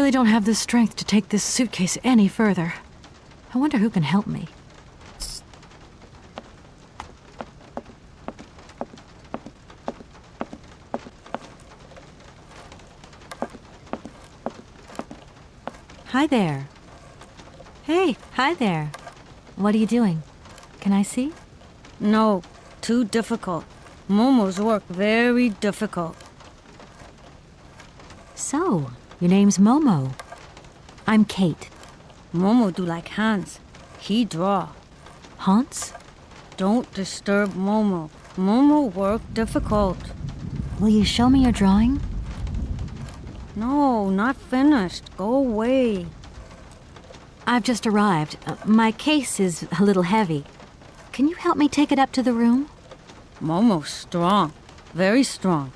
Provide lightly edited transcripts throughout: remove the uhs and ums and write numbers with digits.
really don't have the strength to take this suitcase any further. I wonder who can help me. Hi there. Hey, hi there. What are you doing? Can I see? No, too difficult. Momo's work very difficult. So, your name's Momo. I'm Kate. Momo do like Hans. He draw. Hans? Don't disturb Momo. Momo work difficult. Will you show me your drawing? No, not finished. Go away. I've just arrived. My case is a little heavy. Can you help me take it up to the room? Momo's strong. Very strong.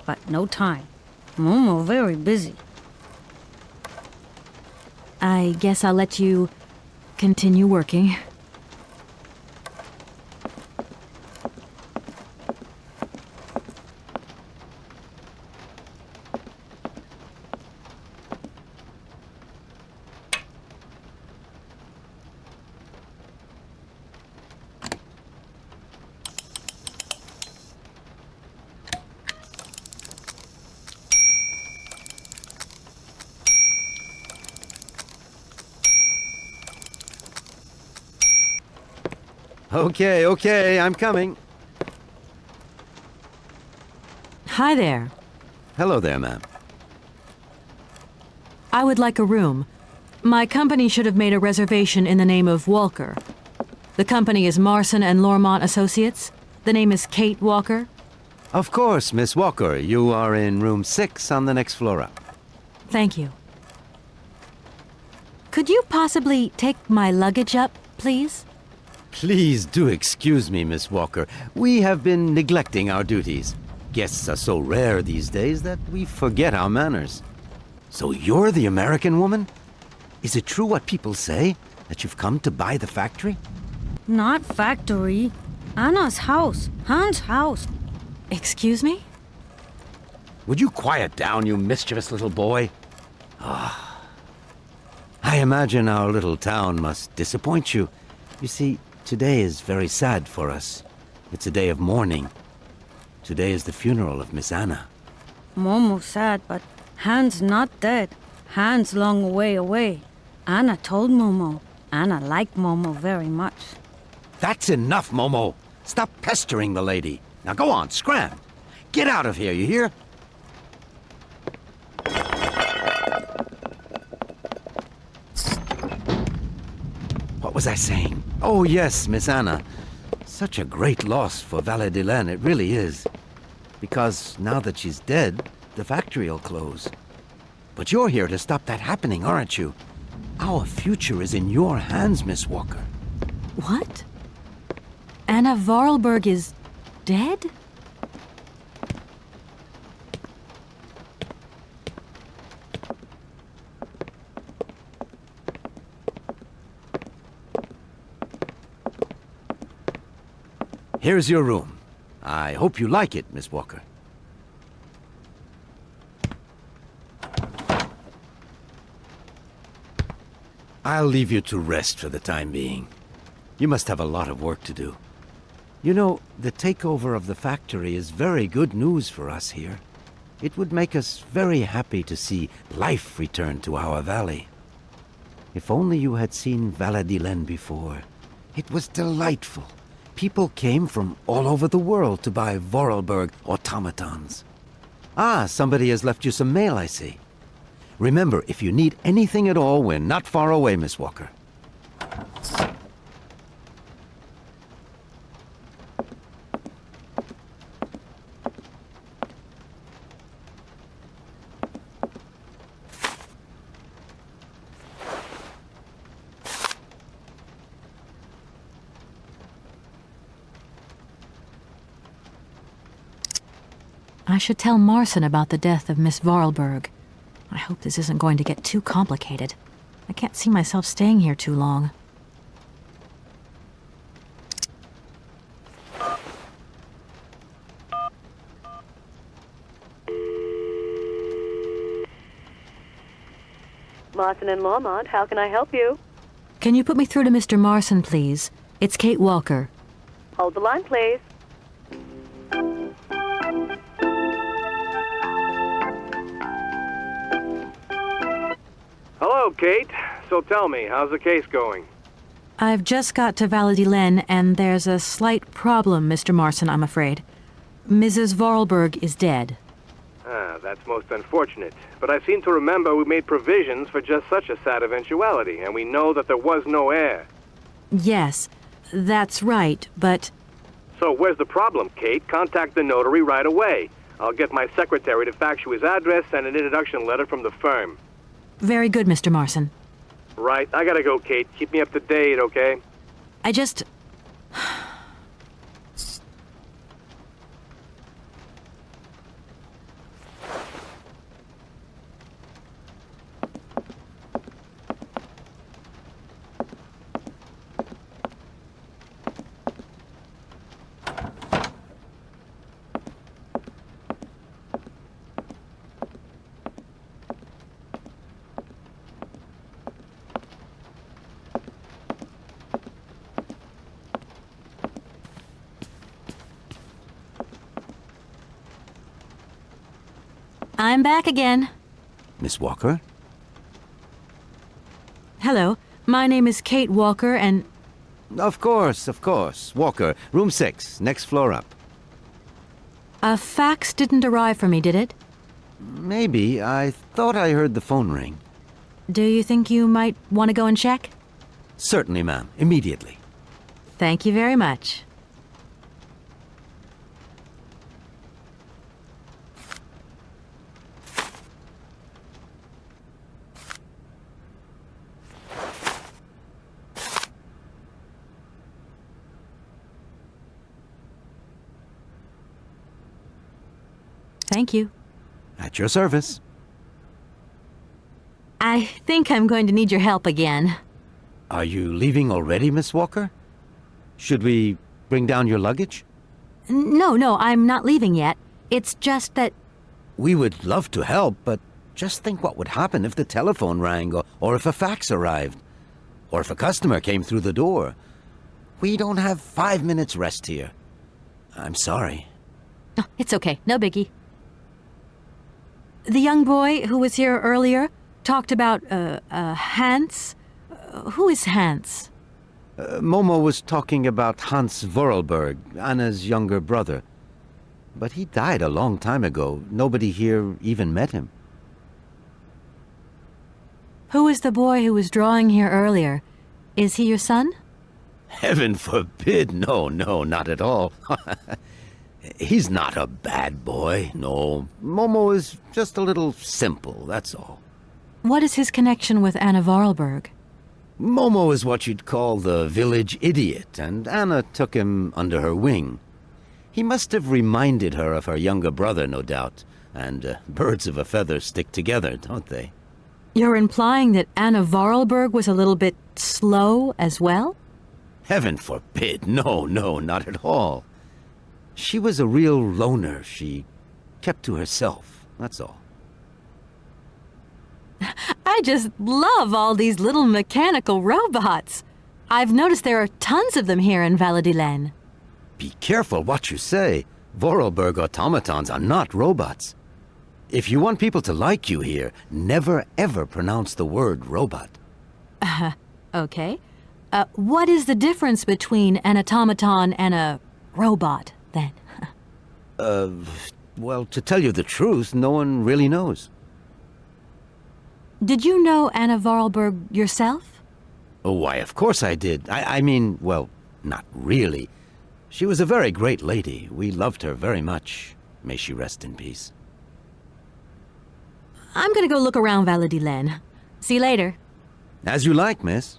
But no time. Momo very busy. I guess I'll let you continue working. Okay, I'm coming. Hi there. Hello there, ma'am. I would like a room. My company should have made a reservation in the name of Walker. The company is Marson and Lormont Associates. The name is Kate Walker. Of course, Miss Walker. You are in room 6 on the next floor up. Thank you. Could you possibly take my luggage up, please? Please do excuse me, Miss Walker. We have been neglecting our duties. Guests are so rare these days that we forget our manners. So you're the American woman? Is it true what people say, that you've come to buy the factory? Not factory. Anna's house. Hans' house. Excuse me? Would you quiet down, you mischievous little boy? Ah. I imagine our little town must disappoint you. You see, today is very sad for us. It's a day of mourning. Today is the funeral of Miss Anna. Momo sad, but Hans not dead. Hans long way away. Anna told Momo. Anna liked Momo very much. That's enough, Momo. Stop pestering the lady. Now go on, scram. Get out of here, you hear? What was I saying? Oh, yes, Miss Anna. Such a great loss for Valadilène, it really is. Because now that she's dead, the factory'll close. But you're here to stop that happening, aren't you? Our future is in your hands, Miss Walker. What? Anna Voralberg is dead? Here's your room. I hope you like it, Miss Walker. I'll leave you to rest for the time being. You must have a lot of work to do. You know, the takeover of the factory is very good news for us here. It would make us very happy to see life return to our valley. If only you had seen Valadilène before. It was delightful. People came from all over the world to buy Voralberg automatons. Ah, somebody has left you some mail, I see. Remember, if you need anything at all, we're not far away, Miss Walker. I should tell Marson about the death of Miss Voralberg. I hope this isn't going to get too complicated. I can't see myself staying here too long. Martin and Lormont, how can I help you? Can you put me through to Mr. Marson, please? It's Kate Walker. Hold the line, please. Hello, Kate. So tell me, how's the case going? I've just got to Valadilène, and there's a slight problem, Mr. Marson, I'm afraid. Mrs. Voralberg is dead. Ah, that's most unfortunate. But I seem to remember we made provisions for just such a sad eventuality, and we know that there was no heir. Yes, that's right, but... So where's the problem, Kate? Contact the notary right away. I'll get my secretary to fax you his address and an introduction letter from the firm. Very good, Mr. Marson. Right, I gotta go, Kate. Keep me up to date, okay? I just... I'm back again. Miss Walker? Hello, my name is Kate Walker, and... Of course. Walker, room 6, next floor up. A fax didn't arrive for me, did it? Maybe. I thought I heard the phone ring. Do you think you might want to go and check? Certainly, ma'am. Immediately. Thank you very much. Thank you. At your service. I think I'm going to need your help again. Are you leaving already, Miss Walker? Should we bring down your luggage? No, I'm not leaving yet. It's just that... We would love to help, but just think what would happen if the telephone rang, or if a fax arrived, or if a customer came through the door. We don't have 5 minutes rest here. I'm sorry. Oh, it's okay, no biggie. The young boy who was here earlier talked about, Hans. Who is Hans? Momo was talking about Hans Voralberg, Anna's younger brother. But he died a long time ago. Nobody here even met him. Who is the boy who was drawing here earlier? Is he your son? Heaven forbid, no, not at all. He's not a bad boy, no. Momo is just a little simple, that's all. What is his connection with Anna Voralberg? Momo is what you'd call the village idiot, and Anna took him under her wing. He must have reminded her of her younger brother, no doubt, and birds of a feather stick together, don't they? You're implying that Anna Voralberg was a little bit slow as well? Heaven forbid, no, not at all. She was a real loner. She kept to herself, that's all. I just love all these little mechanical robots. I've noticed there are tons of them here in Valadilène. Be careful what you say. Voralberg automatons are not robots. If you want people to like you here, never ever pronounce the word robot. Okay. What is the difference between an automaton and a robot, then? Well, to tell you the truth, no one really knows. Did you know Anna Voralberg yourself? Oh, why, of course I did. I mean, well, not really. She was a very great lady. We loved her very much. May she rest in peace. I'm gonna go look around Valadilène. See you later. As you like, miss.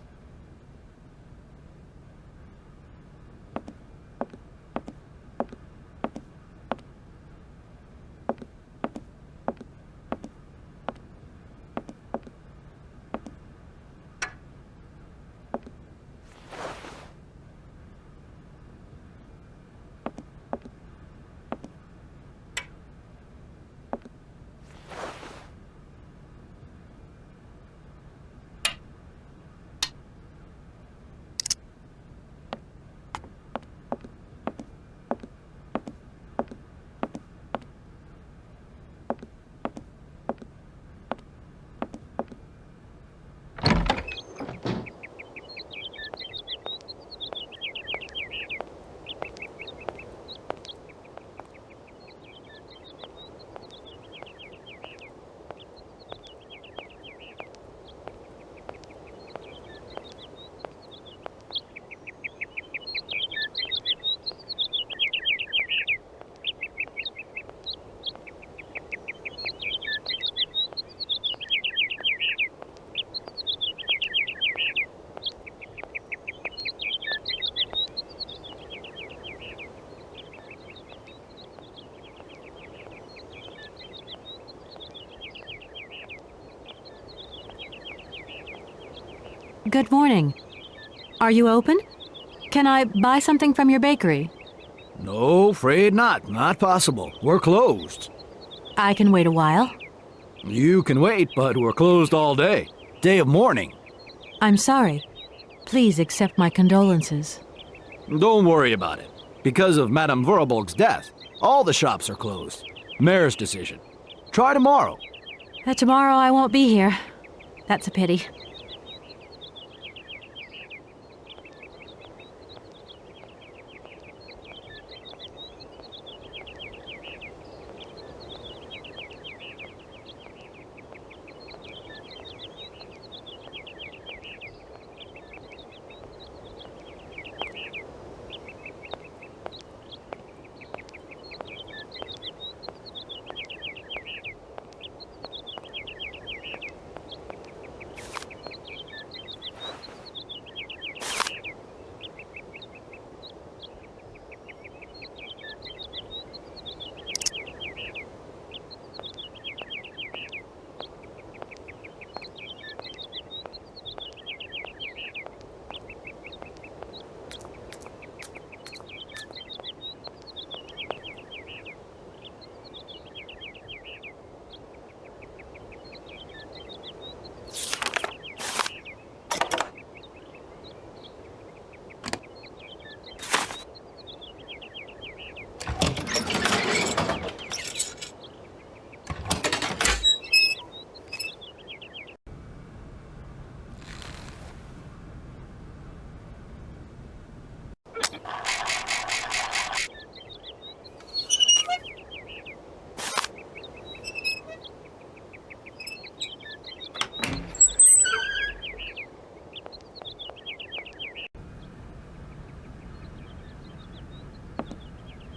Good morning. Are you open? Can I buy something from your bakery? No, afraid not. Not possible. We're closed. I can wait a while. You can wait, but we're closed all day. Day of mourning. I'm sorry. Please accept my condolences. Don't worry about it. Because of Madame Voralberg's death, all the shops are closed. Mayor's decision. Try tomorrow. Tomorrow I won't be here. That's a pity.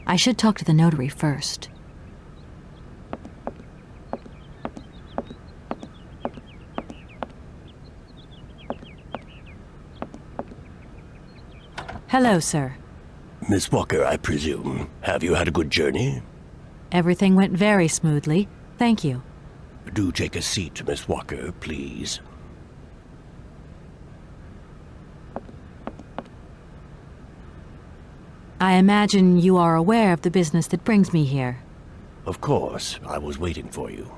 I should talk to the notary first. Hello, sir. Miss Walker, I presume. Have you had a good journey? Everything went very smoothly. Thank you. Do take a seat, Miss Walker, please. I imagine you are aware of the business that brings me here. Of course. I was waiting for you.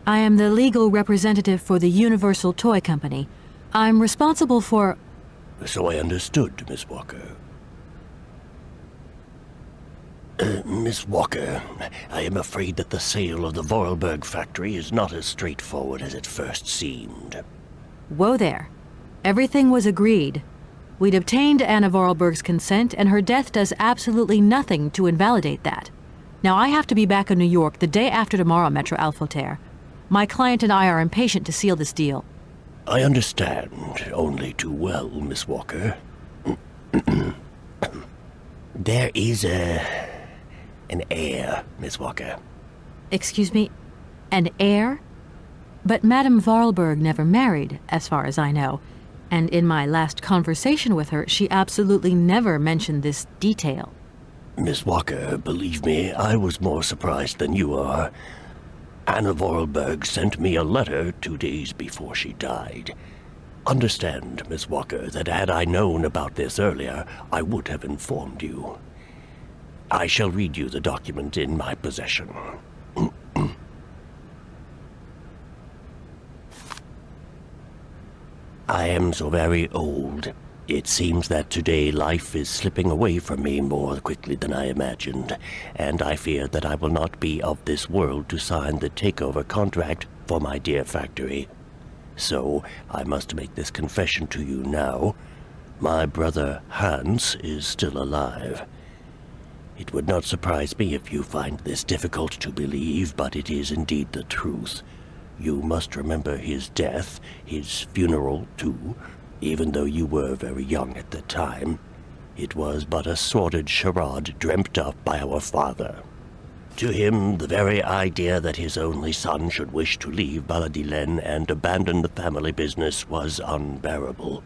I am the legal representative for the Universal Toy Company. I'm responsible for... So I understood, Miss Walker. Miss Walker, I am afraid that the sale of the Voralberg Factory is not as straightforward as it first seemed. Whoa there. Everything was agreed. We'd obtained Anna Voralberg's consent, and her death does absolutely nothing to invalidate that. Now, I have to be back in New York the day after tomorrow, Metro Alphoter. My client and I are impatient to seal this deal. I understand only too well, Miss Walker. There is an heir, Miss Walker. Excuse me? An heir? But Madame Voralberg never married, as far as I know. And in my last conversation with her, she absolutely never mentioned this detail. Miss Walker, believe me, I was more surprised than you are. Anna Voralberg sent me a letter 2 days before she died. Understand, Miss Walker, that had I known about this earlier, I would have informed you. I shall read you the document in my possession. I am so very old. It seems that today life is slipping away from me more quickly than I imagined, and I fear that I will not be of this world to sign the takeover contract for my dear factory. So I must make this confession to you now. My brother Hans is still alive. It would not surprise me if you find this difficult to believe, but it is indeed the truth. You must remember his death, his funeral, too. Even though you were very young at the time, it was but a sordid charade dreamt up by our father. To him, the very idea that his only son should wish to leave Valadilène and abandon the family business was unbearable.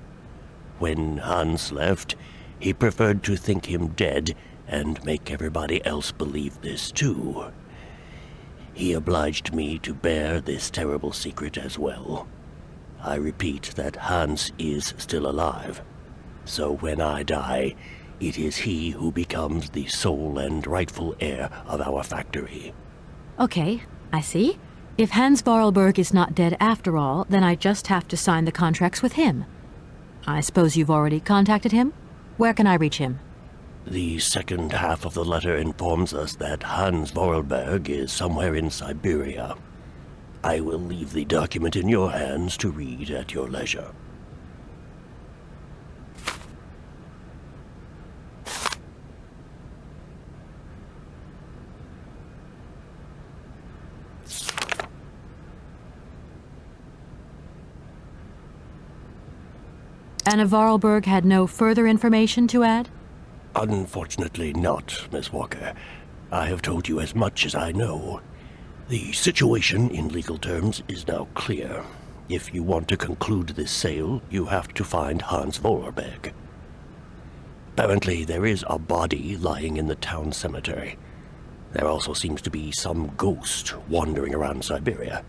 When Hans left, he preferred to think him dead and make everybody else believe this too. He obliged me to bear this terrible secret as well. I repeat that Hans is still alive. So when I die, it is he who becomes the sole and rightful heir of our factory. Okay, I see. If Hans Voralberg is not dead after all, then I just have to sign the contracts with him. I suppose you've already contacted him? Where can I reach him? The second half of the letter informs us that Hans Voralberg is somewhere in Siberia. I will leave the document in your hands to read at your leisure. Anna Voralberg had no further information to add? Unfortunately not, Miss Walker. I have told you as much as I know. The situation, in legal terms, is now clear. If you want to conclude this sale, you have to find Hans Voralberg. Apparently, there is a body lying in the town cemetery. There also seems to be some ghost wandering around Siberia.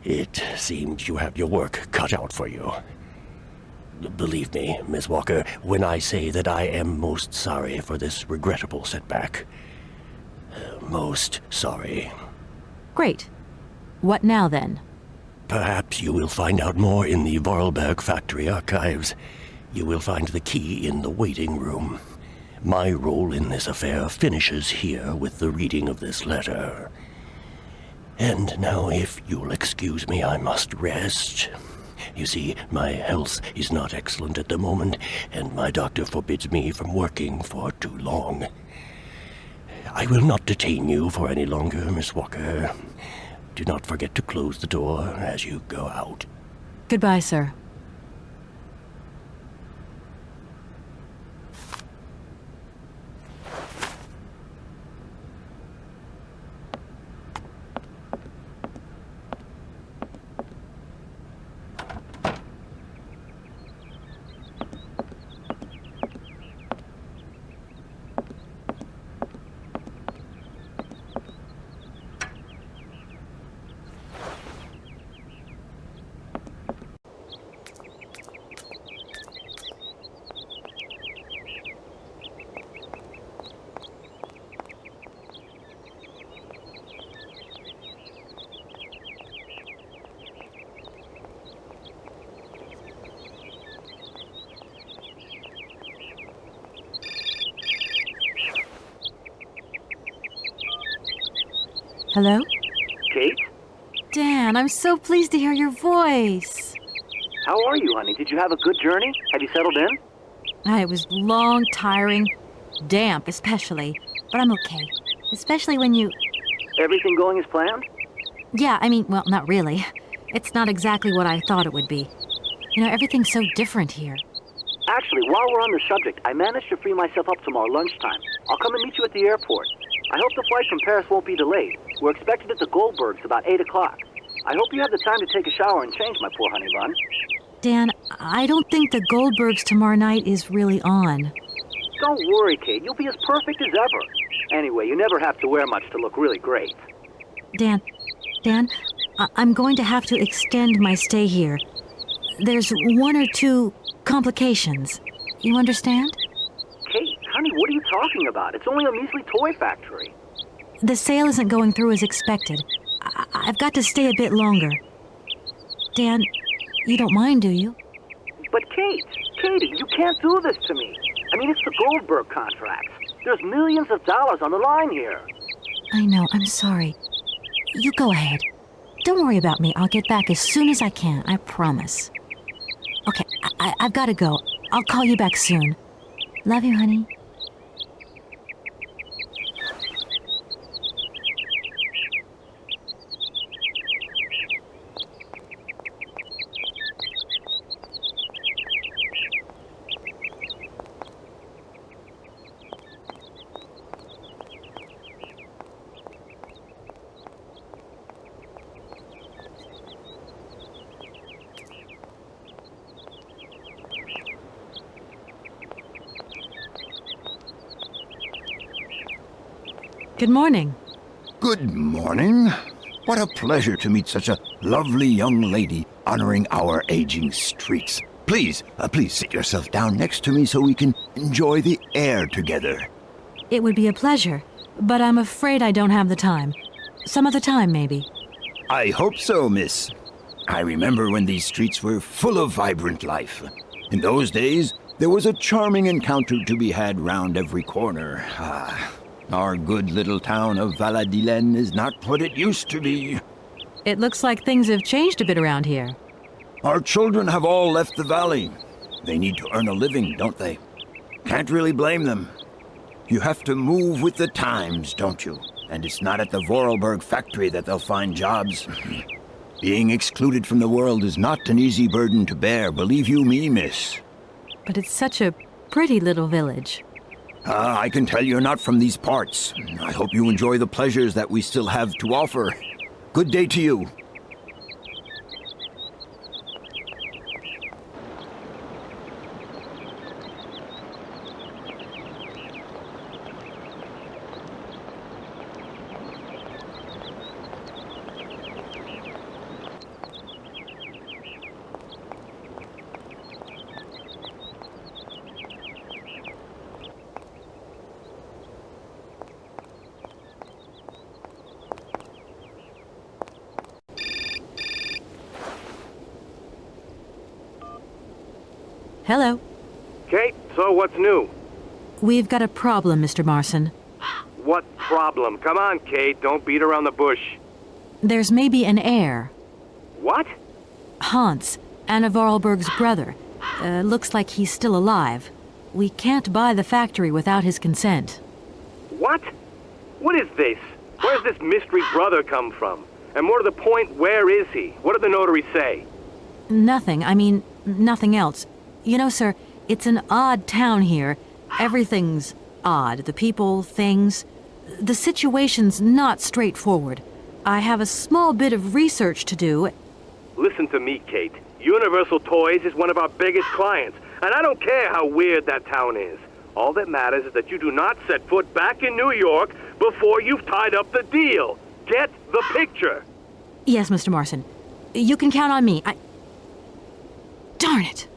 It seems you have your work cut out for you. Believe me, Miss Walker, when I say that I am most sorry for this regrettable setback. Most sorry. Great. What now, then? Perhaps you will find out more in the Voralberg Factory archives. You will find the key in the waiting room. My role in this affair finishes here with the reading of this letter. And now, if you'll excuse me, I must rest. You see, my health is not excellent at the moment, and my doctor forbids me from working for too long. I will not detain you for any longer, Miss Walker. Do not forget to close the door as you go out. Goodbye, sir. Hello? Kate? Dan, I'm so pleased to hear your voice. How are you, honey? Did you have a good journey? Have you settled in? It was long, tiring, damp especially, but I'm okay. Especially when you... Everything going as planned? Yeah, I mean, well, not really. It's not exactly what I thought it would be. You know, everything's so different here. Actually, while we're on the subject, I managed to free myself up tomorrow lunchtime. I'll come and meet you at the airport. I hope the flight from Paris won't be delayed. We're expected at the Goldbergs about 8 o'clock. I hope you have the time to take a shower and change, my poor honey bun. Dan, I don't think the Goldbergs tomorrow night is really on. Don't worry, Kate. You'll be as perfect as ever. Anyway, you never have to wear much to look really great. Dan, I'm going to have to extend my stay here. There's 1 or 2 complications. You understand? Kate, honey, what are you talking about? It's only a measly toy factory. The sale isn't going through as expected. I've got to stay a bit longer. Dan, you don't mind, do you? But Katie, you can't do this to me. I mean, it's the Goldberg contracts. There's millions of dollars on the line here. I know, I'm sorry. You go ahead. Don't worry about me. I'll get back as soon as I can, I promise. Okay, I've got to go. I'll call you back soon. Love you, honey. Good morning. Good morning. What a pleasure to meet such a lovely young lady honoring our aging streets. Please sit yourself down next to me so we can enjoy the air together. It would be a pleasure, but I'm afraid I don't have the time. Some other time, maybe. I hope so, miss. I remember when these streets were full of vibrant life. In those days, there was a charming encounter to be had round every corner. Our good little town of Valadilène is not what it used to be. It looks like things have changed a bit around here. Our children have all left the valley. They need to earn a living, don't they? Can't really blame them. You have to move with the times, don't you? And it's not at the Voralberg Factory that they'll find jobs. Being excluded from the world is not an easy burden to bear, believe you me, miss. But it's such a pretty little village. I can tell you're not from these parts. I hope you enjoy the pleasures that we still have to offer. Good day to you. Hello. Kate, so what's new? We've got a problem, Mr. Marson. What problem? Come on, Kate, don't beat around the bush. There's maybe an heir. What? Hans, Anna Voralberg's brother. Looks like he's still alive. We can't buy the factory without his consent. What? What is this? Where's this mystery brother come from? And more to the point, where is he? What did the notary say? Nothing. I mean, nothing else. You know, sir, it's an odd town here. Everything's odd. The people, things. The situation's not straightforward. I have a small bit of research to do. Listen to me, Kate. Universal Toys is one of our biggest clients, and I don't care how weird that town is. All that matters is that you do not set foot back in New York before you've tied up the deal. Get the picture. Yes, Mr. Marson. You can count on me. Darn it!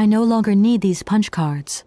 I no longer need these punch cards.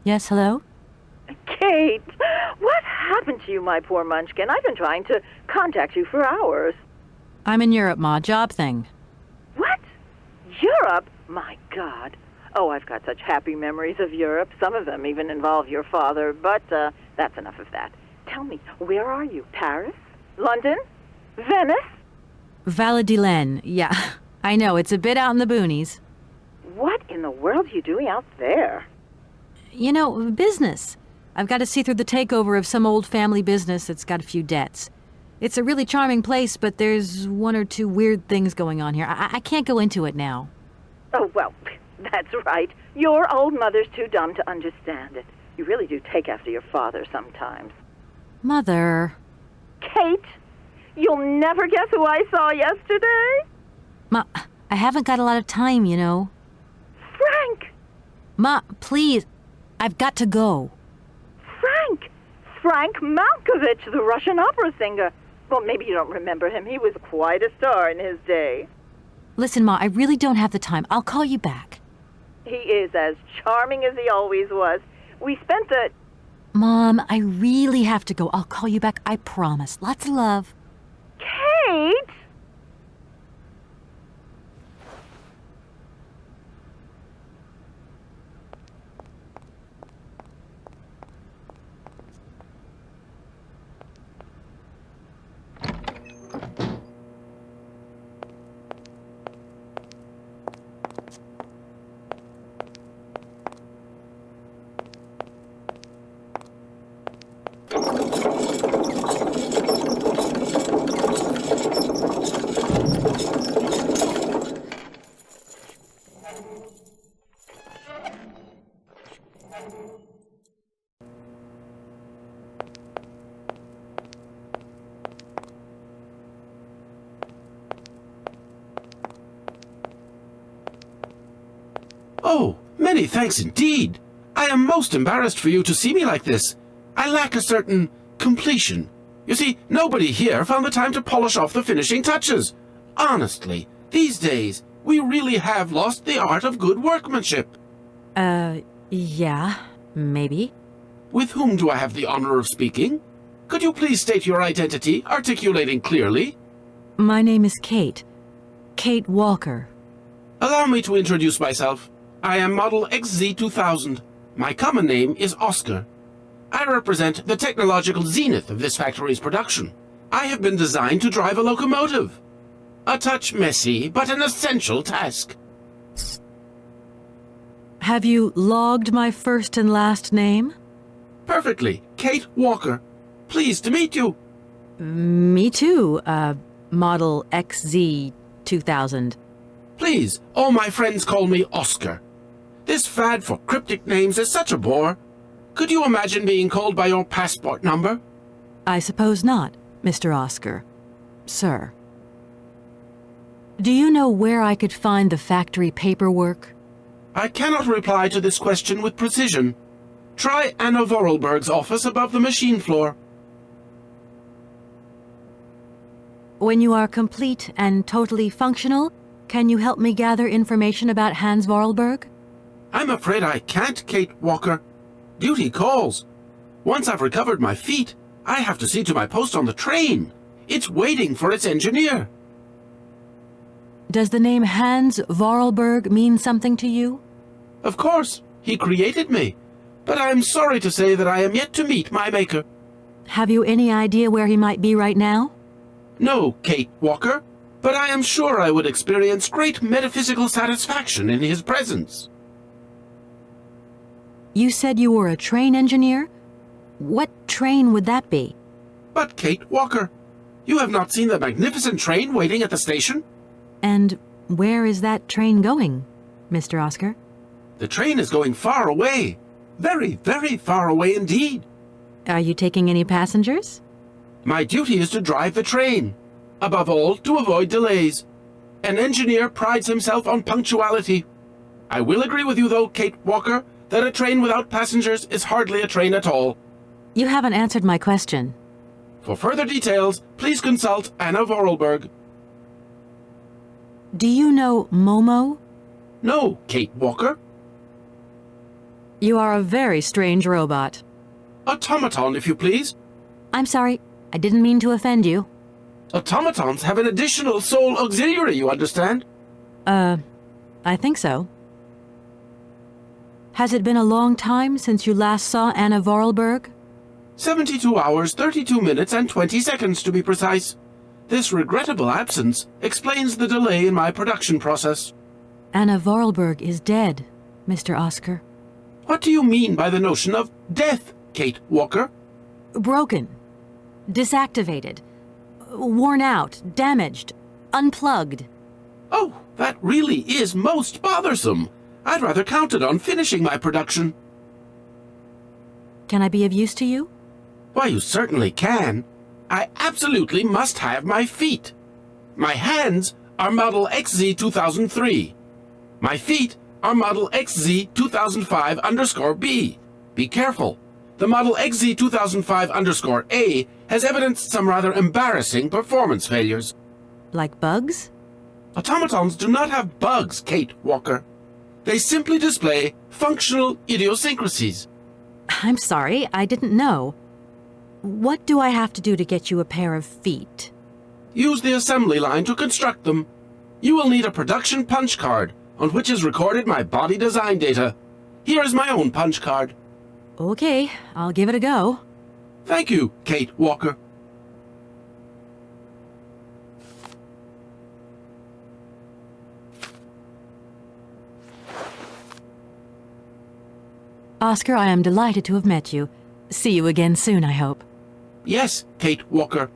Yes, hello? Kate, what happened to you, my poor munchkin? I've been trying to contact you for hours. I'm in Europe, Ma. Job thing. What? Europe? My God. Oh, I've got such happy memories of Europe. Some of them even involve your father, but that's enough of that. Tell me, where are you? Paris? London? Venice? Valadilène, yeah. I know, it's a bit out in the boonies. What in the world are you doing out there? You know, business. I've got to see through the takeover of some old family business that's got a few debts. It's a really charming place, but there's one or two weird things going on here. I can't go into it now. Oh, well, that's right. Your old mother's too dumb to understand it. You really do take after your father sometimes. Mother. Kate, You'll never guess who I saw yesterday? Ma, I haven't got a lot of time, you know. Frank! Ma, please. I've got to go. Frank! Frank Malkovich, the Russian opera singer. Well, maybe you don't remember him. He was quite a star in his day. Listen, Ma, I really don't have the time. I'll call you back. He is as charming as he always was. We spent the... Mom, I really have to go. I'll call you back, I promise. Lots of love. Kate! Oh, many thanks indeed. I am most embarrassed for you to see me like this. I lack a certain completion. You see, nobody here found the time to polish off the finishing touches. Honestly, these days, we really have lost the art of good workmanship. Yeah, maybe. With whom do I have the honor of speaking? Could you please state your identity, articulating clearly? My name is Kate. Kate Walker. Allow me to introduce myself. I am Model XZ2000. My common name is Oscar. I represent the technological zenith of this factory's production. I have been designed to drive a locomotive. A touch messy, but an essential task. Have you logged my first and last name? Perfectly. Kate Walker. Pleased to meet you. Me too, Model XZ2000. Please, all my friends call me Oscar. This fad for cryptic names is such a bore. Could you imagine being called by your passport number? I suppose not, Mr. Oscar. Sir. Do you know where I could find the factory paperwork? I cannot reply to this question with precision. Try Anna Voralberg's office above the machine floor. When you are complete and totally functional, can you help me gather information about Hans Voralberg? I'm afraid I can't, Kate Walker. Duty calls. Once I've recovered my feet, I have to see to my post on the train. It's waiting for its engineer. Does the name Hans Voralberg mean something to you? Of course, he created me. But I'm sorry to say that I am yet to meet my maker. Have you any idea where he might be right now? No, Kate Walker, but I am sure I would experience great metaphysical satisfaction in his presence. You said you were a train engineer? What train would that be? But Kate Walker, you have not seen the magnificent train waiting at the station? And where is that train going, Mr. Oscar? The train is going far away. Very, very far away indeed. Are you taking any passengers? My duty is to drive the train. Above all, to avoid delays. An engineer prides himself on punctuality. I will agree with you, though, Kate Walker, that a train without passengers is hardly a train at all. You haven't answered my question. For further details, please consult Anna Voralberg. Do you know Momo? No, Kate Walker. You are a very strange robot. Automaton, if you please. I'm sorry, I didn't mean to offend you. Automatons have an additional sole auxiliary, you understand? I think so. Has it been a long time since you last saw Anna Voralberg? 72 hours, 32 minutes, and 20 seconds to be precise. This regrettable absence explains the delay in my production process. Anna Voralberg is dead, Mr. Oscar. What do you mean by the notion of death, Kate Walker? Broken. Disactivated. Worn out. Damaged. Unplugged. Oh, that really is most bothersome. I'd rather counted on finishing my production. Can I be of use to you? Why, you certainly can. I absolutely must have my feet. My hands are model XZ2003. My feet are model XZ2005_B. Be careful. The model XZ2005_A has evidenced some rather embarrassing performance failures. Like bugs? Automatons do not have bugs, Kate Walker. They simply display functional idiosyncrasies. I'm sorry, I didn't know. What do I have to do to get you a pair of feet? Use the assembly line to construct them. You will need a production punch card on which is recorded my body design data. Here is my own punch card. Okay, I'll give it a go. Thank you, Kate Walker. Oscar, I am delighted to have met you. See you again soon, I hope. Yes, Kate Walker.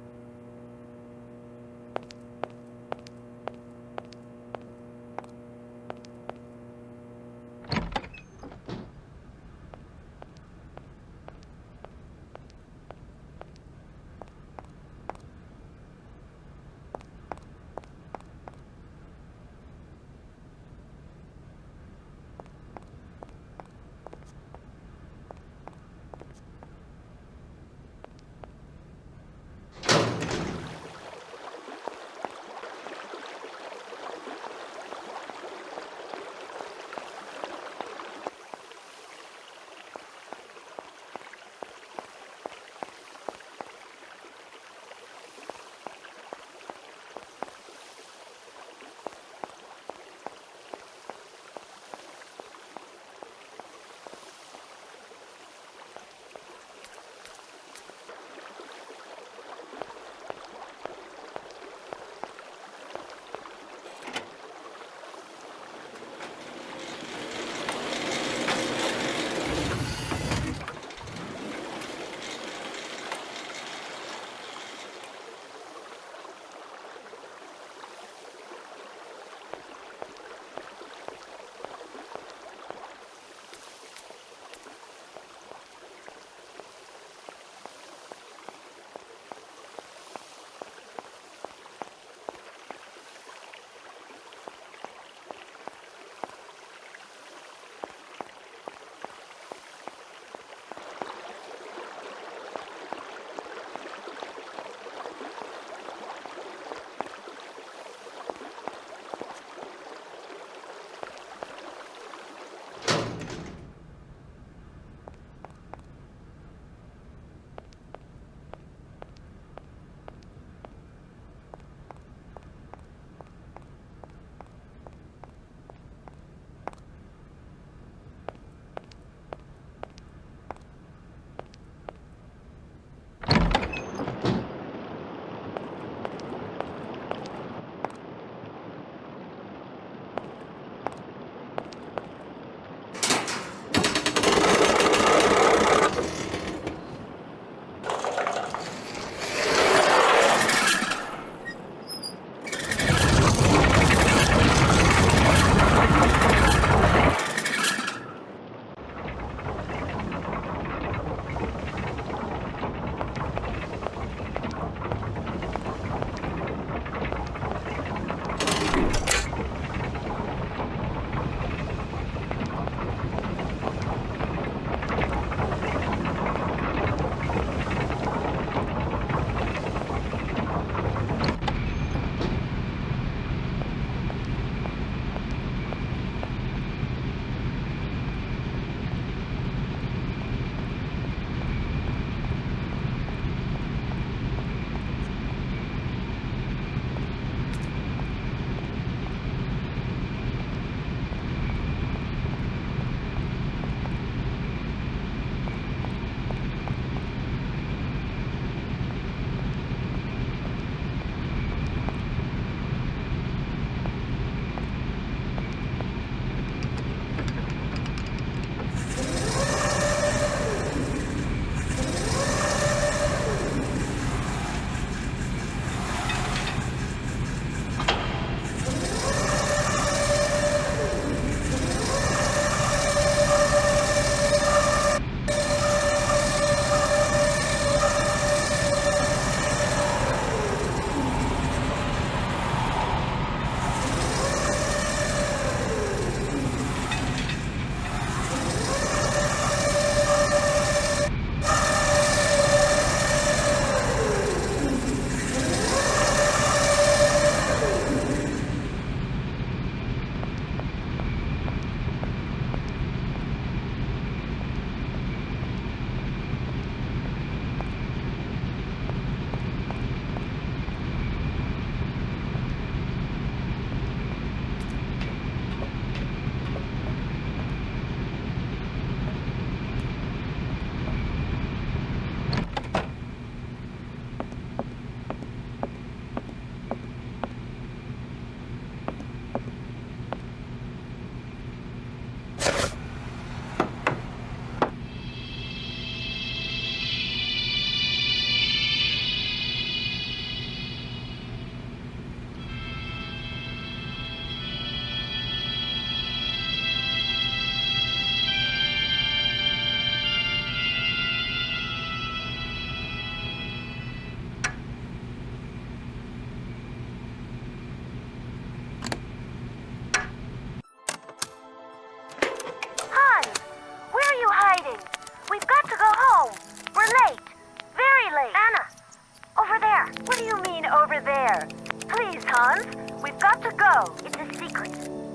Hans, we've got to go. It's a secret.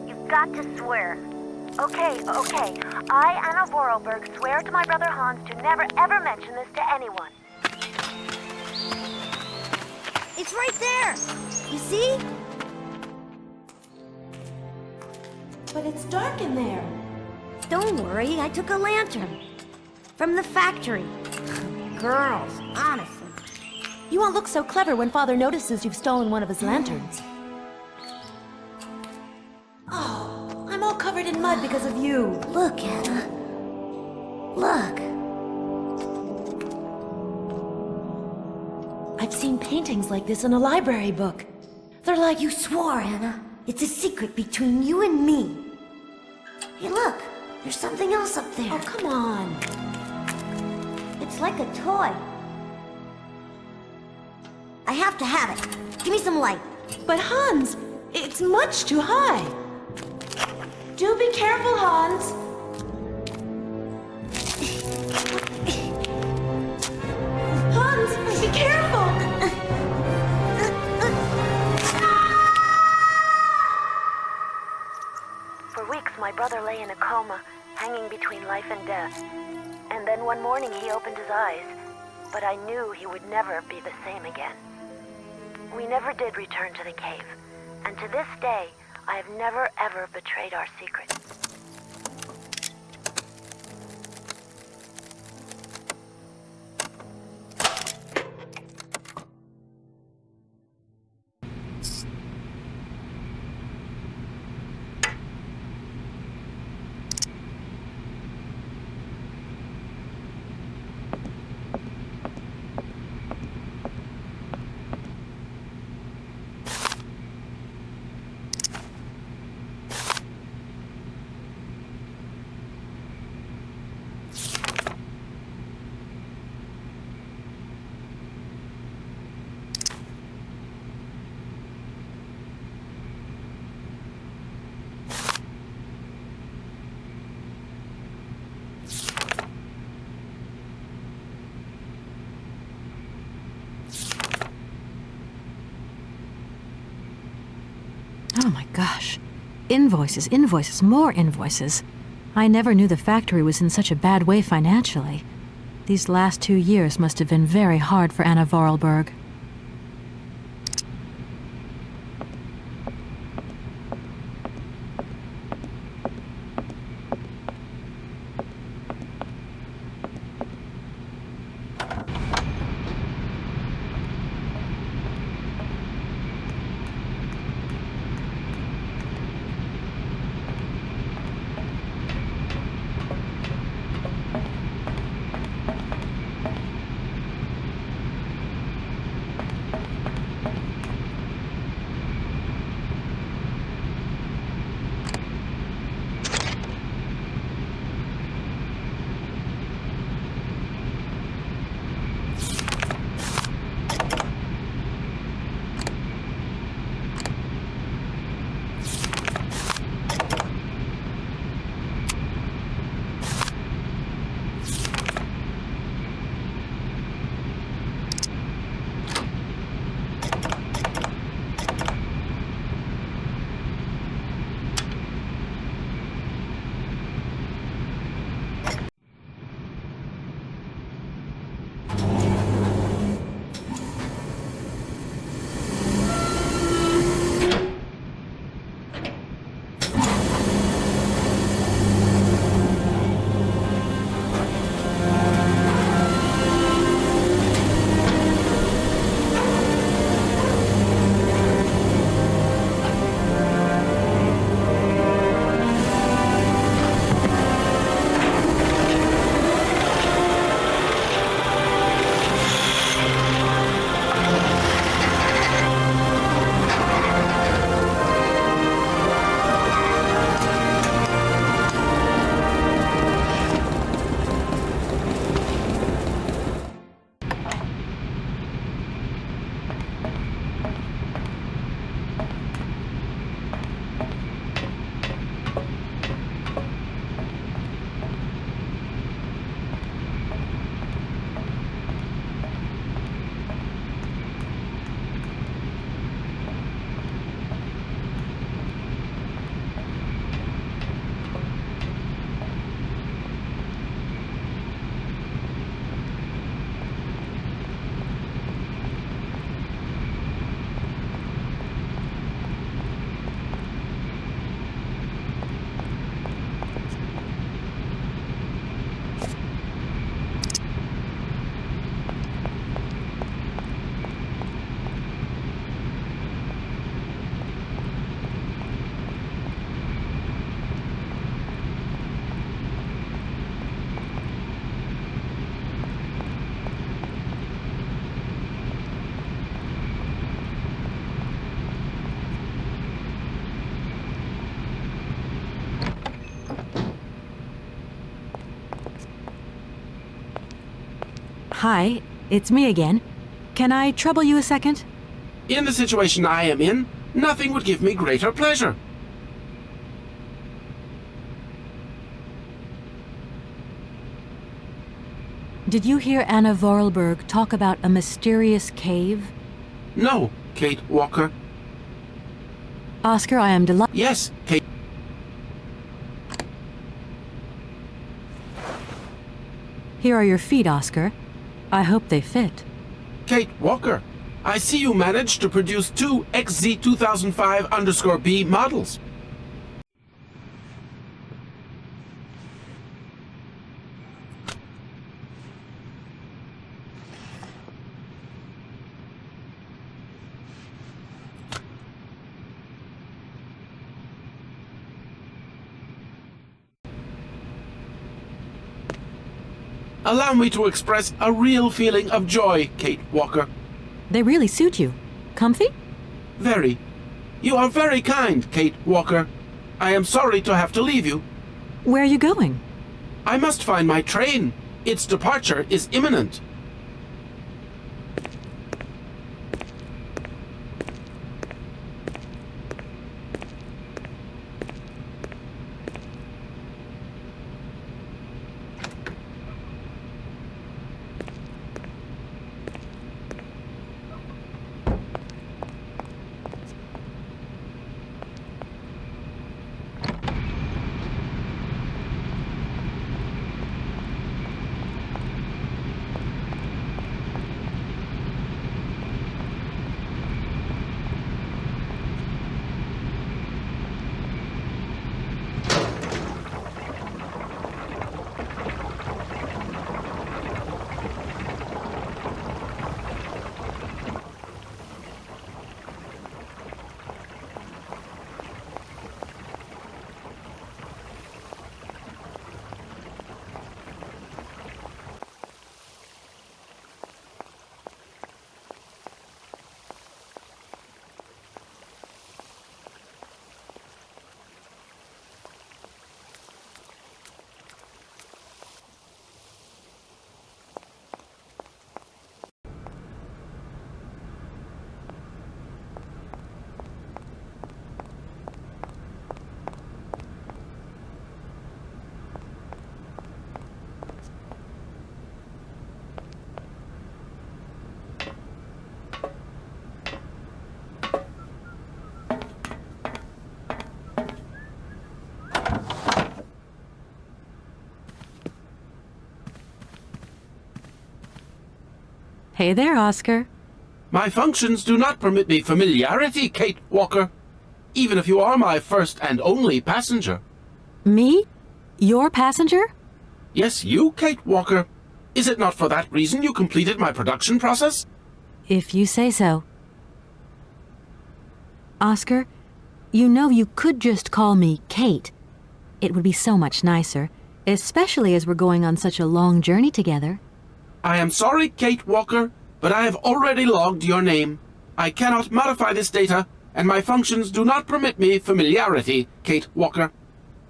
You've got to swear. Okay. I, Anna Voralberg, swear to my brother Hans to never ever mention this to anyone. It's right there! You see? But it's dark in there. Don't worry, I took a lantern. From the factory. Girls, honestly. You won't look so clever when Father notices you've stolen one of his lanterns. Oh, I'm all covered in mud because of you. Look, Anna. Look. I've seen paintings like this in a library book. They're like... You swore, Anna. It's a secret between you and me. Hey, look. There's something else up there. Oh, come on. It's like a toy. I have to have it. Give me some light. But Hans, it's much too high. Do be careful, Hans. Hans, be careful. For weeks, my brother lay in a coma, hanging between life and death. And then one morning he opened his eyes, but I knew he would never be the same again. We never did return to the cave, and to this day, I have never ever betrayed our secret. Oh my gosh. Invoices, more invoices. I never knew the factory was in such a bad way financially. These last 2 years must have been very hard for Anna Voralberg. Hi, it's me again. Can I trouble you a second? In the situation I am in, nothing would give me greater pleasure. Did you hear Anna Voralberg talk about a mysterious cave? No, Kate Walker. Oscar, I am delighted. Yes, Kate. Here are your feet, Oscar. I hope they fit. Kate Walker, I see you managed to produce 2 XZ2005_B models. Allow me to express a real feeling of joy, Kate Walker. They really suit you. Comfy? Very. You are very kind, Kate Walker. I am sorry to have to leave you. Where are you going? I must find my train. Its departure is imminent. Hey there, Oscar. My functions do not permit me familiarity, Kate Walker, even if you are my first and only passenger. Me? Your passenger? Yes, you, Kate Walker. Is it not for that reason you completed my production process? If you say so. Oscar, you know you could just call me Kate. It would be so much nicer, especially as we're going on such a long journey together. I am sorry, Kate Walker, but I have already logged your name. I cannot modify this data, and my functions do not permit me familiarity, Kate Walker.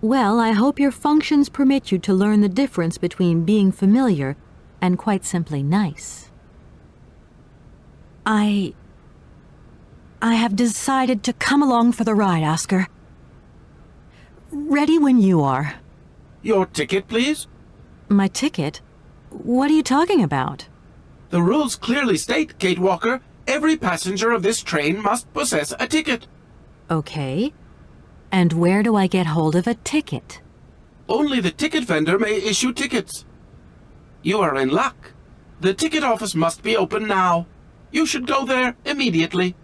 Well, I hope your functions permit you to learn the difference between being familiar and quite simply nice. I have decided to come along for the ride, Oscar. Ready when you are. Your ticket, please? My ticket? What are you talking about? The rules clearly state, Kate Walker, every passenger of this train must possess a ticket. Okay. And where do I get hold of a ticket? Only the ticket vendor may issue tickets. You are in luck. The ticket office must be open now. You should go there immediately.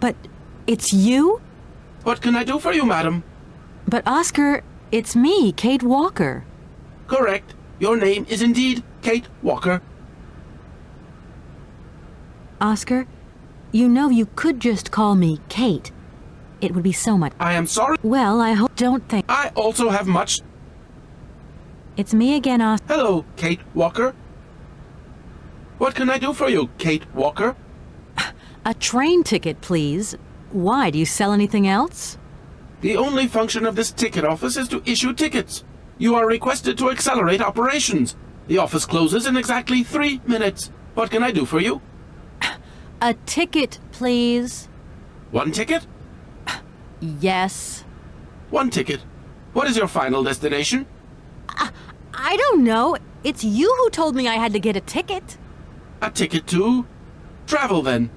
But it's you? What can I do for you, madam? But Oscar, it's me, Kate Walker. Correct. Your name is indeed Kate Walker. Oscar, you know you could just call me Kate. It would be so much. I am sorry. Well, I hope don't think. I also have much. It's me again, Oscar. Hello, Kate Walker. What can I do for you, Kate Walker? A train ticket, please. Why, do you sell anything else? The only function of this ticket office is to issue tickets. You are requested to accelerate operations. The office closes in exactly 3 minutes. What can I do for you? A ticket, please. 1 ticket? Yes. 1 ticket. What is your final destination? I don't know. It's you who told me I had to get a ticket. A ticket to travel, then.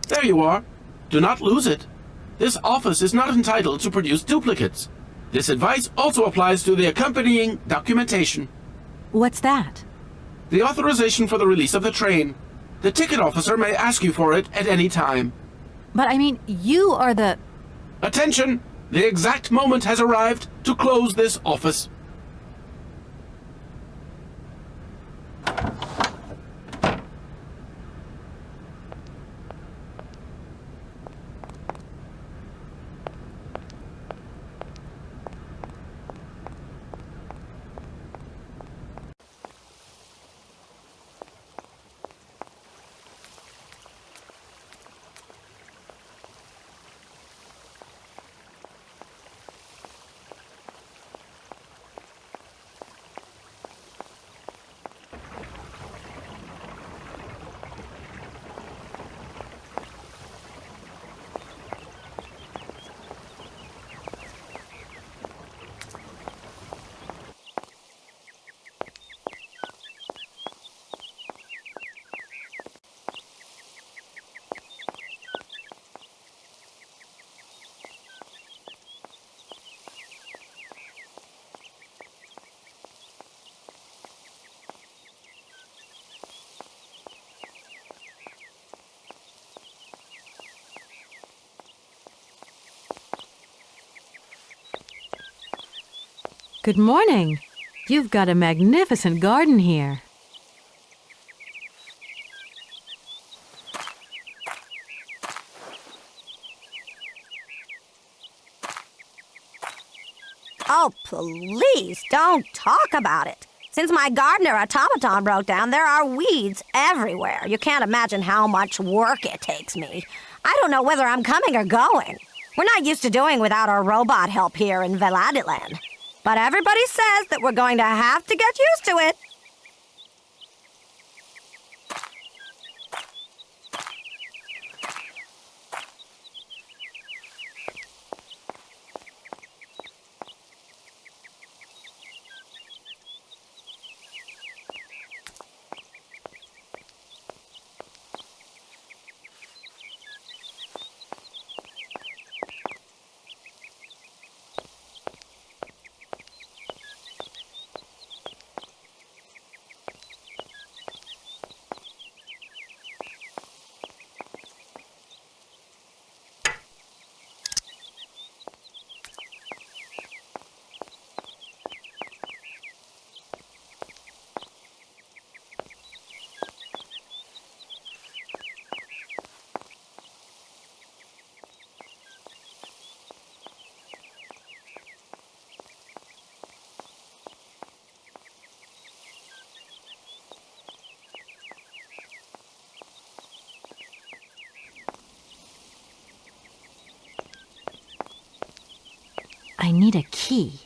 There you are. Do not lose it. This office is not entitled to produce duplicates. This advice also applies to the accompanying documentation. What's that? The authorization for the release of the train. The ticket officer may ask you for it at any time. But I mean, you are the... Attention! The exact moment has arrived to close this office. Good morning. You've got a magnificent garden here. Oh, please don't talk about it. Since my gardener automaton broke down, there are weeds everywhere. You can't imagine how much work it takes me. I don't know whether I'm coming or going. We're not used to doing without our robot help here in Valadilène. But everybody says that we're going to have to get used to it. I need a key.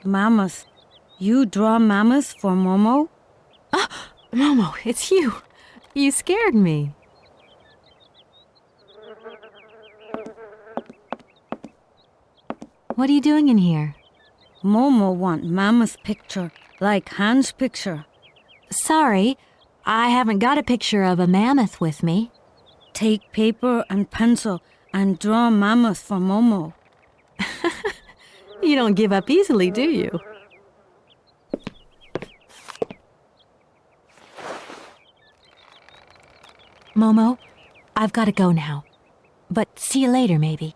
Mammoths. You draw mammoths for Momo? Momo, it's you. You scared me. What are you doing in here? Momo want mammoth picture, like Hans' picture. Sorry, I haven't got a picture of a mammoth with me. Take paper and pencil and draw mammoth for Momo. You don't give up easily, do you? Momo, I've got to go now. But see you later, maybe.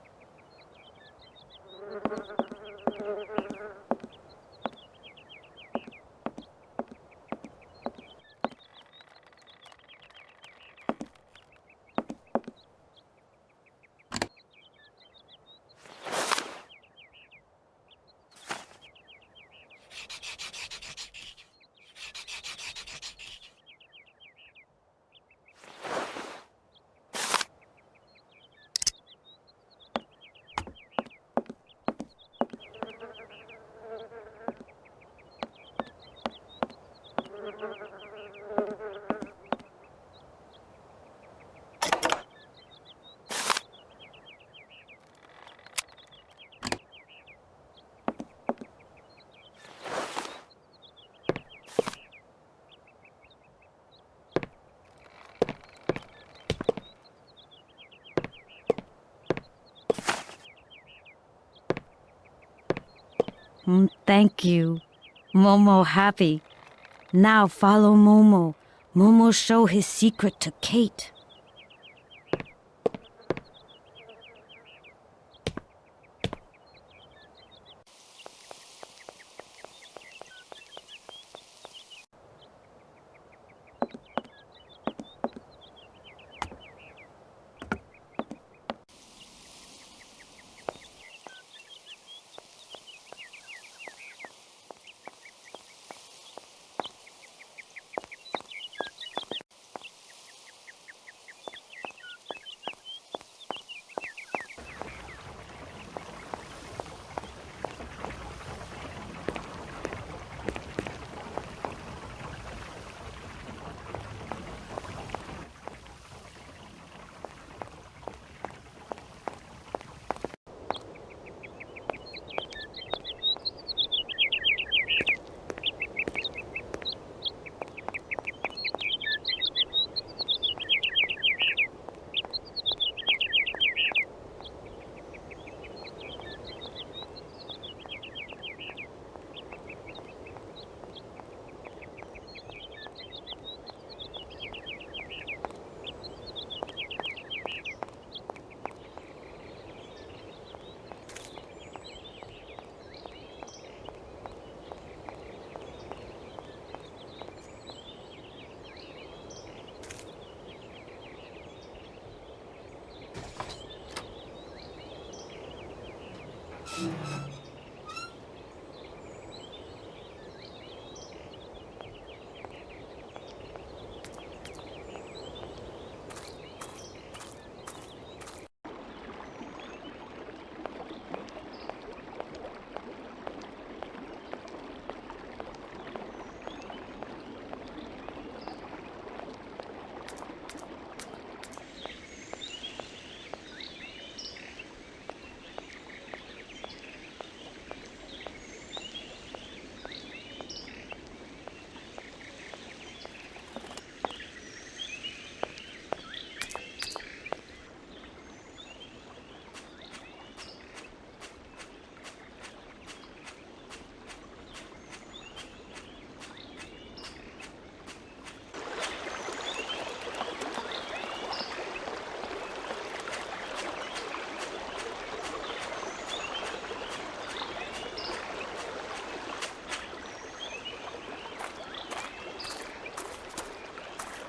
Thank you. Momo happy. Now follow Momo. Momo show his secret to Kate.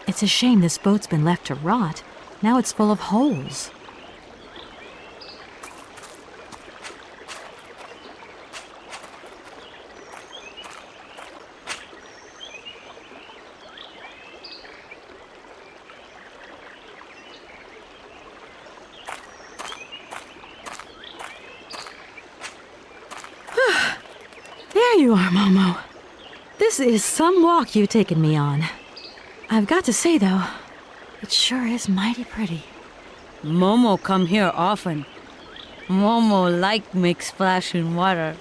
It's a shame this boat's been left to rot. Now it's full of holes. There There you are, Momo. This is some walk you've taken me on. I've got to say, though, it sure is mighty pretty. Momo come here often. Momo like make splash in water.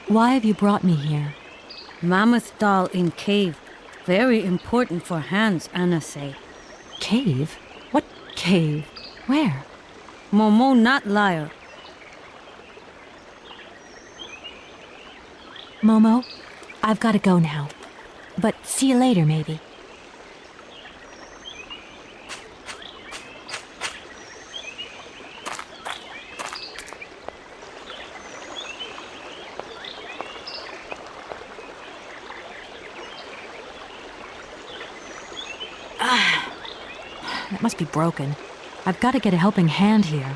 Why have you brought me here? Mammoth doll in cave. Very important for Hans, Anna say. Cave? What cave? Where? Momo not liar. Momo, I've got to go now. But see you later, maybe. That must be broken. I've got to get a helping hand here.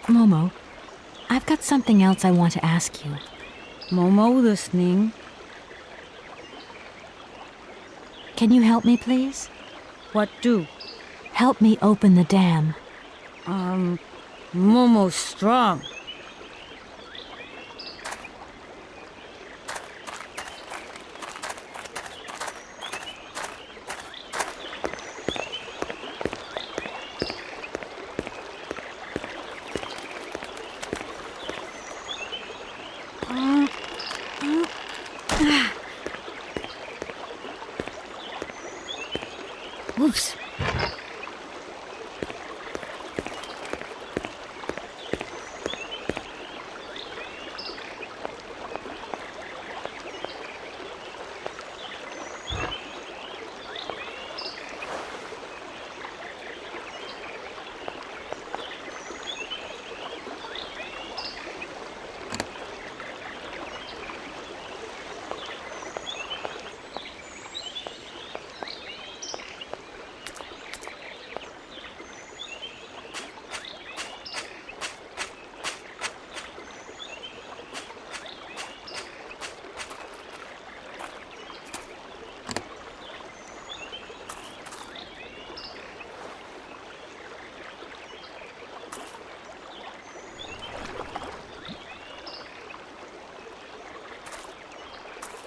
Momo, I've got something else I want to ask you. Momo listening. Can you help me, please? What do? Help me open the dam. Momo's strong. Oops.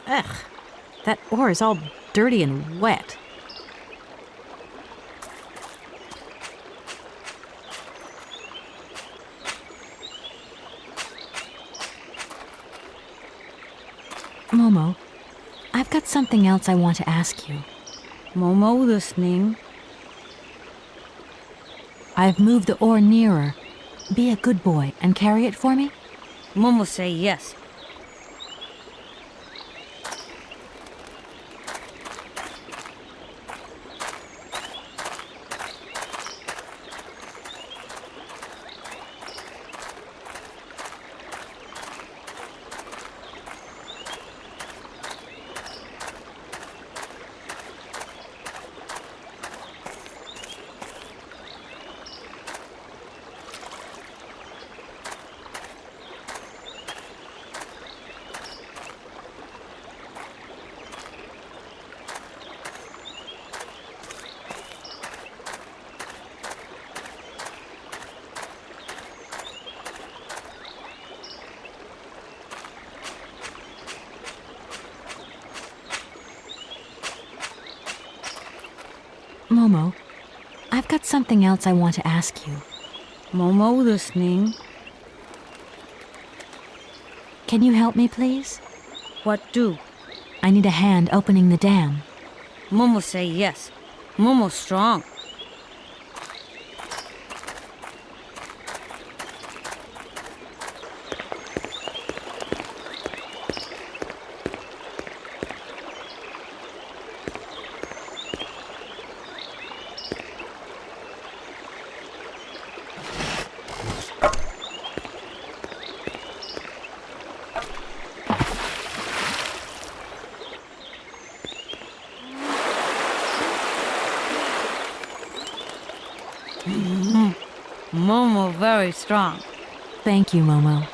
Ugh, that ore is all dirty and wet. Momo, I've got something else I want to ask you. Momo listening. I've moved the ore nearer. Be a good boy and carry it for me? Momo say yes. Momo, I've got something else I want to ask you. Momo listening. Can you help me, please? What do? I need a hand opening the dam. Momo say yes. Momo strong. Momo very strong. Thank you, Momo.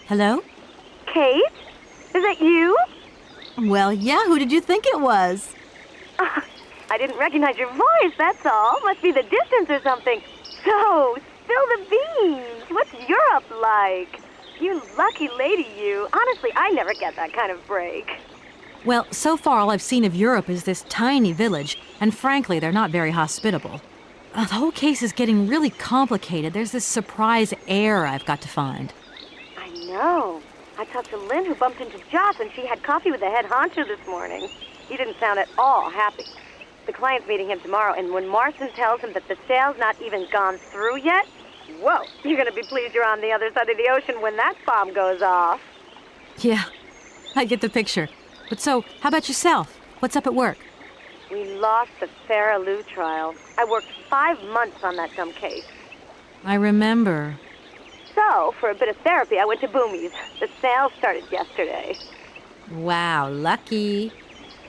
Hello? Kate? Is that you? Well, yeah, who did you think it was? I didn't recognize your voice, that's all. Must be the distance or something. So, spill the beans. What's Europe like? You lucky lady, you. Honestly, I never get that kind of break. Well, so far all I've seen of Europe is this tiny village, and frankly, they're not very hospitable. The whole case is getting really complicated. There's this surprise heir I've got to find. I know. I talked to Lynn, who bumped into Joss, and she had coffee with the head honcho this morning. He didn't sound at all happy. The client's meeting him tomorrow, and when Marston tells him that the sale's not even gone through yet, whoa, you're gonna be pleased you're on the other side of the ocean when that bomb goes off. Yeah, I get the picture. But so, how about yourself? What's up at work? We lost the Farah Lou trial. I worked 5 months on that dumb case. I remember. So, for a bit of therapy, I went to Boomy's. The sale started yesterday. Wow, lucky.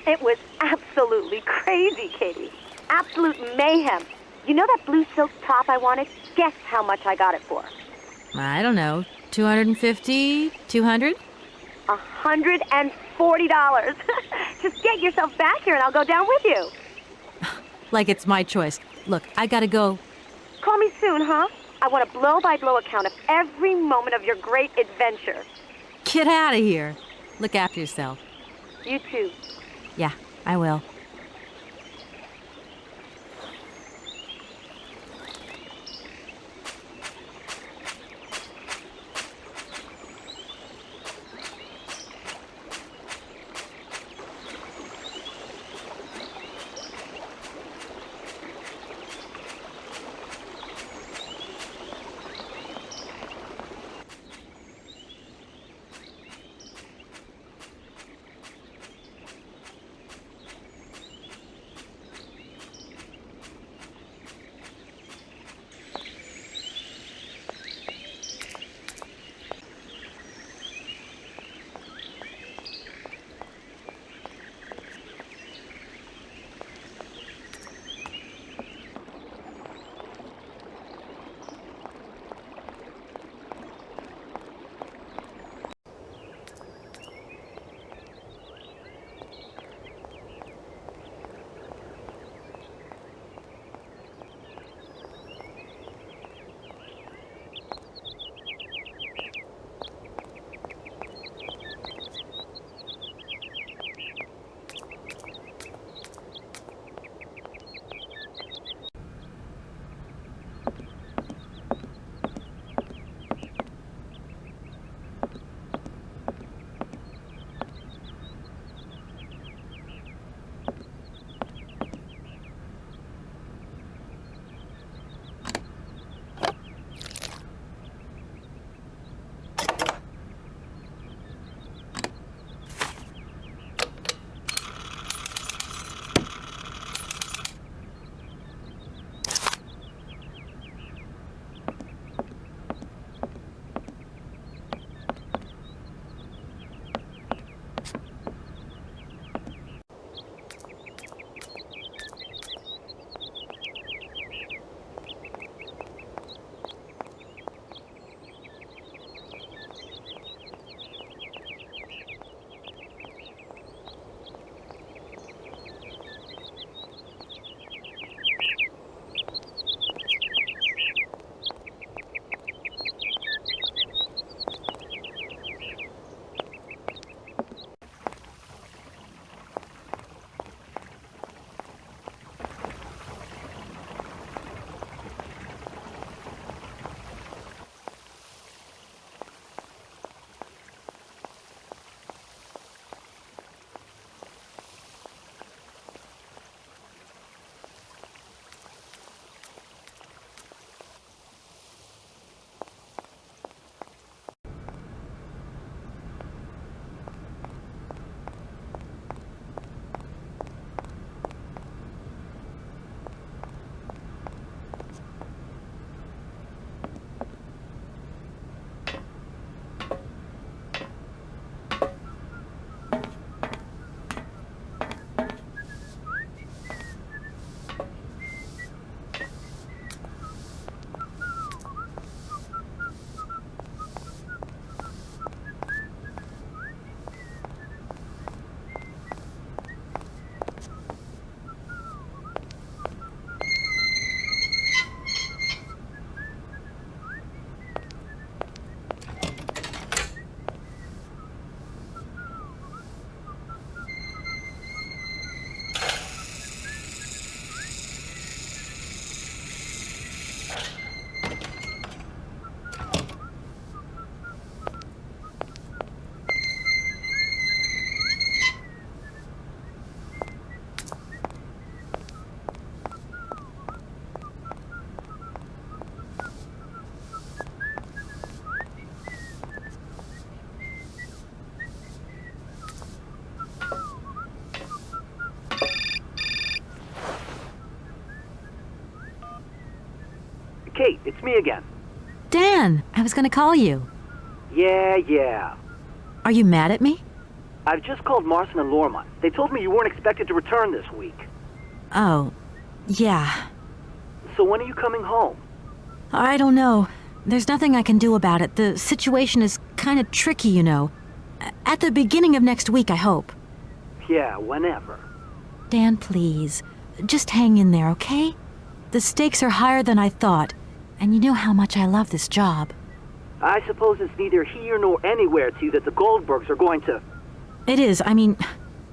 It was absolutely crazy, Katie. Absolute mayhem. You know that blue silk top I wanted? Guess how much I got it for? I don't know, 250, 200? $140. Just get yourself back here and I'll go down with you. Like it's my choice. Look, I gotta go. Call me soon, huh? I want a blow-by-blow account of every moment of your great adventure. Get out of here. Look after yourself. You too. Yeah, I will. Kate, it's me again. Dan, I was going to call you. Yeah. Are you mad at me? I've just called Marson and Lormont. They told me you weren't expected to return this week. Oh, yeah. So when are you coming home? I don't know. There's nothing I can do about it. The situation is kind of tricky, you know. At the beginning of next week, I hope. Yeah, whenever. Dan, please. Just hang in there, okay? The stakes are higher than I thought, and you know how much I love this job. I suppose it's neither here nor anywhere to you that the Goldbergs are going to... It is. I mean,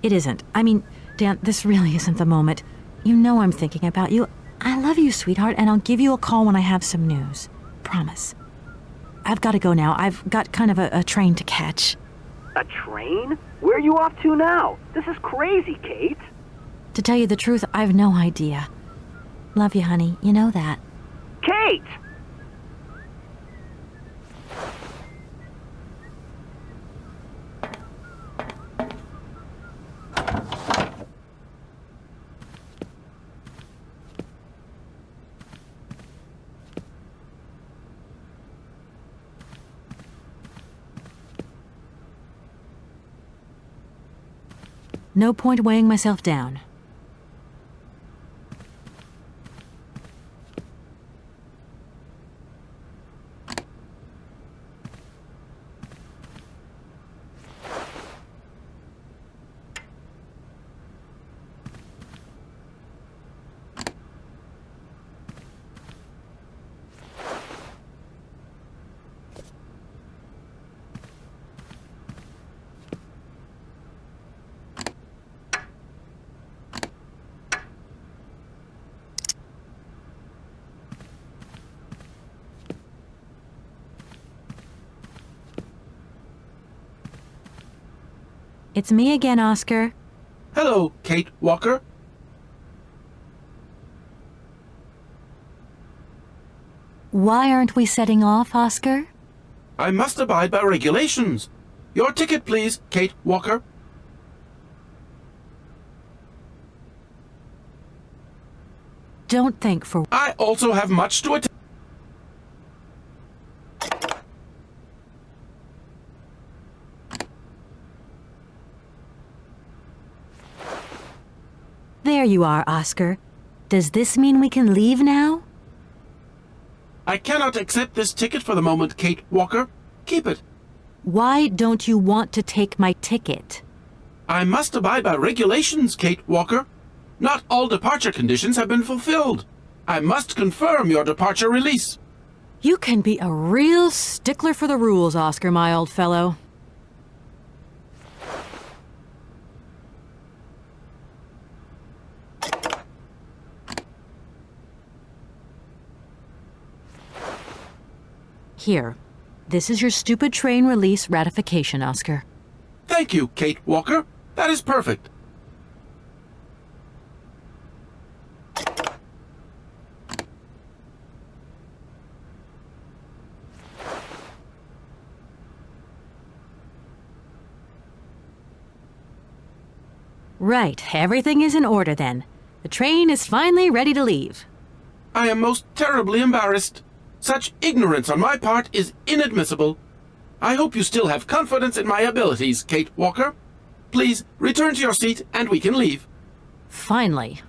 it isn't. I mean, Dan, this really isn't the moment. You know I'm thinking about you. I love you, sweetheart, and I'll give you a call when I have some news. Promise. I've got to go now. I've got kind of a train to catch. A train? Where are you off to now? This is crazy, Kate. To tell you the truth, I've no idea. Love you, honey. You know that. Kate! No point weighing myself down. It's me again, Oscar. Hello, Kate Walker. Why aren't we setting off, Oscar? I must abide by regulations. Your ticket, please, Kate Walker. Don't think for... I also have much to attend. There you are, Oscar. Does this mean we can leave now? I cannot accept this ticket for the moment, Kate Walker. Keep it. Why don't you want to take my ticket? I must abide by regulations, Kate Walker. Not all departure conditions have been fulfilled. I must confirm your departure release. You can be a real stickler for the rules, Oscar, my old fellow. Here. This is your stupid train release ratification, Oscar. Thank you, Kate Walker. That is perfect. Right, everything is in order then. The train is finally ready to leave. I am most terribly embarrassed. Such ignorance on my part is inadmissible. I hope you still have confidence in my abilities, Kate Walker. Please return to your seat and we can leave. Finally.